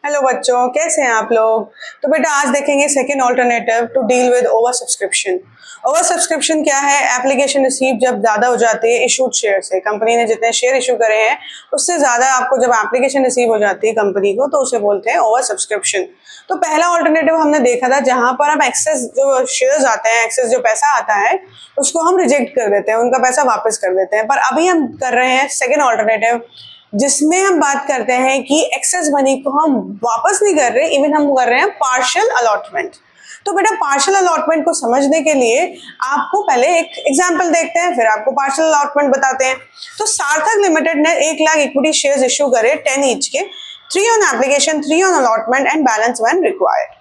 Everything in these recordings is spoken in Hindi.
हेलो बच्चों, कैसे हैं आप लोग। तो बेटा आज देखेंगे second alternative to deal with over subscription. Over subscription क्या है? एप्लीकेशन रिसीव जब ज़्यादा हो जाती है इशूड शेयर से, कंपनी ने जितने शेयर इशू करे हैं उससे ज़्यादा आपको जब एप्लीकेशन रिसीव हो जाती है कंपनी को, तो उसे बोलते हैं ओवर सब्सक्रिप्शन। तो पहला ऑल्टरनेटिव हमने देखा था जहाँ पर हम एक्सेस जो शेयर्स आते हैं, एक्सेस जो पैसा आता है उसको हम रिजेक्ट कर देते हैं, उनका पैसा वापस कर देते हैं। पर अभी हम कर रहे हैं सेकेंड ऑल्टरनेटिव जिसमें हम बात करते हैं कि एक्सेस मनी को हम वापस नहीं कर रहे, इवन हम कर रहे हैं पार्शियल अलॉटमेंट। तो बेटा पार्शियल अलॉटमेंट को समझने के लिए आपको पहले एक एग्जांपल देखते हैं, फिर आपको पार्शियल अलॉटमेंट बताते हैं। तो सार्थक लिमिटेड ने 1 लाख इक्विटी शेयर्स इशू करे 10 ईच के, 3 on application, 3 on allotment and balance when required.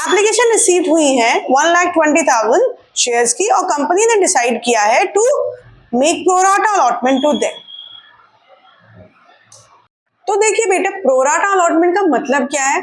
Application receive हुई है 1,20,000 शेयर्स की और कंपनी ने डिसाइड किया है to make pro rata allotment to them. तो देखिए बेटा प्रोराटा अलॉटमेंट का मतलब क्या है।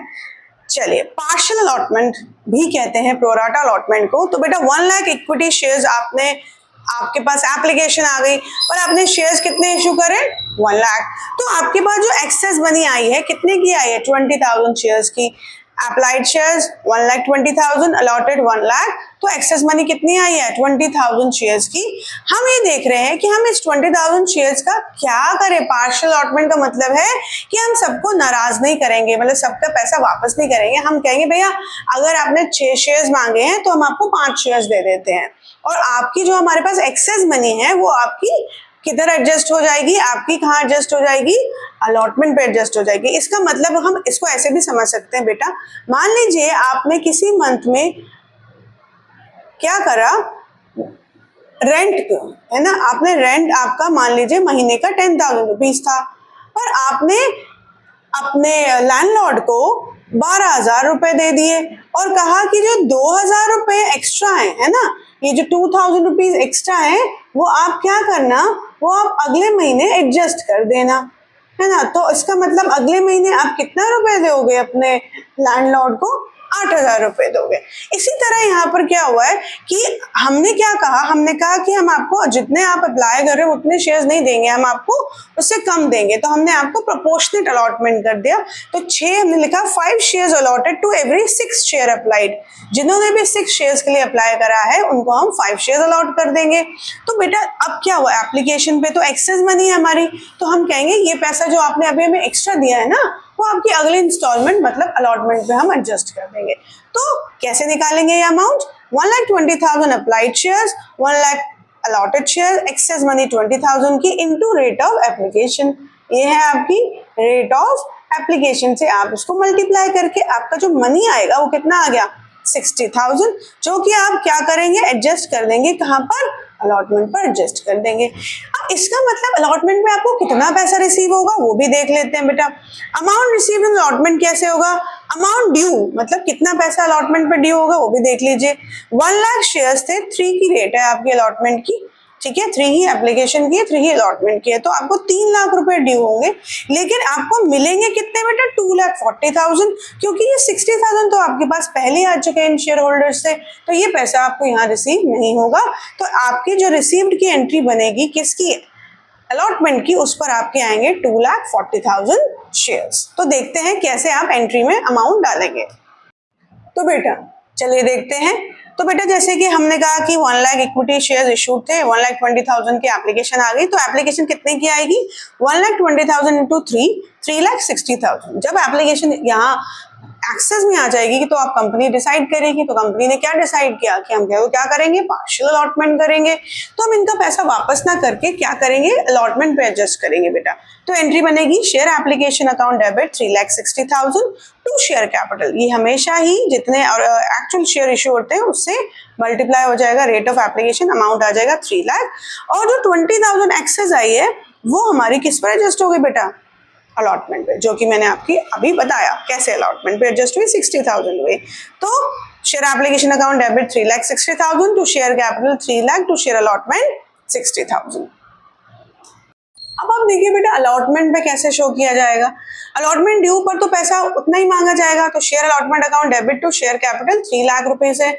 चलिए पार्शियल अलॉटमेंट भी कहते हैं प्रोराटा अलॉटमेंट को। तो बेटा 1 लाख इक्विटी शेयर्स आपके पास एप्लीकेशन आ गई पर आपने शेयर्स कितने इशू करे? 1 लाख। तो आपके पास जो एक्सेस मनी आई है कितने की आई है? 20,000 शेयर्स की। अप्लाइड शेयर्स 1,20,000, अलॉटेड 1 लाख, तो एक्सेस मनी कितनी आई है? 20,000 शेयर्स की। हम ये देख रहे हैं कि हम इस 20,000 शेयर्स का क्या करें। पार्शियल अलॉटमेंट का मतलब है कि हम सबको नाराज नहीं करेंगे, मतलब सबका पैसा वापस नहीं करेंगे। हम कहेंगे भैया अगर आपने 6 शेयर्स मांगे हैं तो हम आपको 5 शेयर्स दे देते हैं, और आपकी जो हमारे पास एक्सेस मनी है वो आपकी किधर एडजस्ट हो जाएगी? आपकी कहाँ एडजस्ट हो जाएगी? अलॉटमेंट पे एडजस्ट हो जाएगी। इसका मतलब हम इसको ऐसे भी समझ सकते हैं बेटा, मान लीजिए आपने किसी मंथ में क्या करा, रेंट है ना, आपने रेंट आपका मान लीजिए महीने का 10,000 रुपीज था, पर आपने अपने लैंडलॉर्ड को 12,000 रुपए दे दिए और कहा कि जो 2,000 रुपए एक्स्ट्रा है ना, ये जो 2,000 रुपीज एक्स्ट्रा है वो आप क्या करना, वो आप अगले महीने एडजस्ट कर देना, है ना। तो इसका मतलब अगले महीने आप कितना रुपए दोगे अपने लैंडलॉर्ड को? 8,000 रुपए दोगे। इसी तरह यहाँ पर क्या हुआ है कि हमने क्या कहा, हमने कहा कि हम आपको जितने आप अप्लाई कर रहे हो उतने शेयर्स नहीं देंगे, हम आपको उससे कम देंगे। तो हमने आपको प्रोपोर्शनेट अलॉटमेंट कर दिया। तो 6 हमने लिखा 5 shares allotted to every 6 share applied. जिन्होंने भी 6 शेयर्स के लिए अप्लाई करा है उनको हम 5 शेयर्स अलॉट कर देंगे। तो बेटा अब क्या हुआ, एप्लीकेशन पे तो एक्सेस मनी है हमारी, तो हम कहेंगे ये पैसा जो आपने अभी हमें एक्स्ट्रा दिया है ना वो आपकी अगले इंस्टॉलमेंट मतलब अलॉटमेंट पे हम एडजस्ट कर देंगे। तो कैसे निकालेंगे ये amount? 1,20,000 applied shares, 1 lakh allotted share, excess money 20,000 की इनटू रेट ऑफ एप्लीकेशन। ये है आपकी रेट ऑफ एप्लीकेशन से आप उसको मल्टीप्लाई करके आपका जो मनी आएगा वो कितना आ गया? 60,000, जो कि आप क्या करेंगे? एडजस्ट कर देंगे। कहाँ पर? अलॉटमेंट पर एडजस्ट कर देंगे। अब इसका मतलब अलॉटमेंट में आपको कितना पैसा रिसीव होगा वो भी देख लेते हैं बेटा। अमाउंट रिसीव इन अलॉटमेंट कैसे होगा? अमाउंट ड्यू मतलब कितना पैसा अलॉटमेंट पर ड्यू होगा वो भी देख लीजिए। 1 लाख शेयर्स थे, 3 की रेट है आपकी अलॉटमेंट की, ठीक है, 3 ही एप्लीकेशन की है, 3 ही अलॉटमेंट की है, तो आपको 3 लाख रुपए ड्यू होंगे। लेकिन आपको मिलेंगे कितने बेटा? 2,40,000, क्योंकि ये 60,000 तो आपके पास पहले आ चुके हैं इन शेयर होल्डर्स से, तो ये पैसा आपको यहाँ रिसीव नहीं होगा। तो आपकी जो रिसीव्ड की एंट्री बनेगी किसकी? अलॉटमेंट की, उस पर आपके आएंगे 2,40,000 शेयर्स। तो देखते हैं कैसे आप एंट्री में अमाउंट डालेंगे। तो बेटा चलिए देखते हैं। तो बेटा जैसे कि हमने कहा कि 1 लाख इक्विटी शेयर्स इशूड थे, 1,20,000 की एप्लीकेशन आ गई, तो एप्लीकेशन कितने की आएगी? 1,20,000 इंटू 3,60,000। जब एप्लीकेशन यहाँ एक्सेस में आ जाएगी तो आप कंपनी डिसाइड करेगी। तो कंपनी ने क्या डिसाइड किया कि हम क्या करेंगे? पार्शियल अलॉटमेंट करेंगे। तो हम इनका पैसा वापस ना करके क्या करेंगे? अलॉटमेंट पे एडजस्ट करेंगे बेटा। तो एंट्री बनेगी share application account debit 3,60,000 to share capital. ये हमेशा ही जितने एक्चुअल शेयर इशू होते हैं उससे मल्टीप्लाई हो जाएगा, रेट ऑफ एप्लीकेशन, अमाउंट आ जाएगा 3 लाख। और जो 20,000 एक्सेस आई है वो हमारी किस पर एडजस्ट हो गई बेटा? अलॉटमेंट पे, जो कि मैंने आपकी अभी बताया कैसे अलॉटमेंट पे एडजस्ट हुई, 60,000 हुई। तो share application account debit 3,60,000 to share capital 3 lakh to share allotment 60,000। अब आप देखिए बेटा अलॉटमेंट पे कैसे शो किया जाएगा। अलॉटमेंट ड्यू पर तो पैसा उतना ही मांगा जाएगा, तो share allotment account debit to share capital 3 lakh रुपए से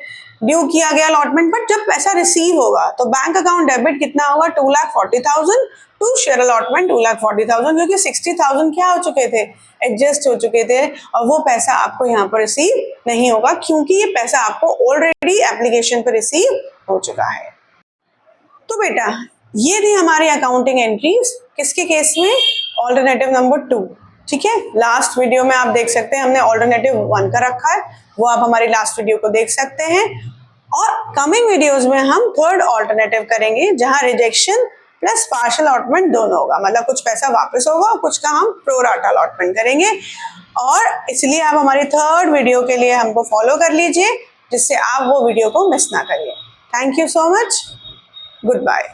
ड्यू किया गया अलॉटमेंट, बट जब पैसा रिसीव होगा तो बैंक अकाउंट डेबिट कितना होगा 2,40,000 टू शेयर अलॉटमेंट 2,40,000, क्योंकि 60,000 क्या हो चुके थे, एडजस्ट हो चुके थे, और वो पैसा आपको यहाँ पर रिसीव नहीं होगा क्योंकि ये पैसा आपको ऑलरेडी एप्लीकेशन पर रिसीव हो चुका है। तो बेटा ये थी हमारी अकाउंटिंग एंट्रीज किसके केस में, ऑल्टरनेटिव नंबर 2। ठीक है, लास्ट वीडियो में आप देख सकते हैं हमने ऑल्टरनेटिव 1 का रखा है, वो आप हमारी लास्ट वीडियो को देख सकते हैं। और कमिंग वीडियोस में हम थर्ड ऑल्टरनेटिव करेंगे जहां रिजेक्शन प्लस पार्शियल अलॉटमेंट दोनों होगा, मतलब कुछ पैसा वापस होगा और कुछ का हम प्रोराटा अलॉटमेंट करेंगे। और इसलिए आप हमारी थर्ड वीडियो के लिए हमको फॉलो कर लीजिए जिससे आप वो वीडियो को मिस ना करिए। Thank you so much, good bye.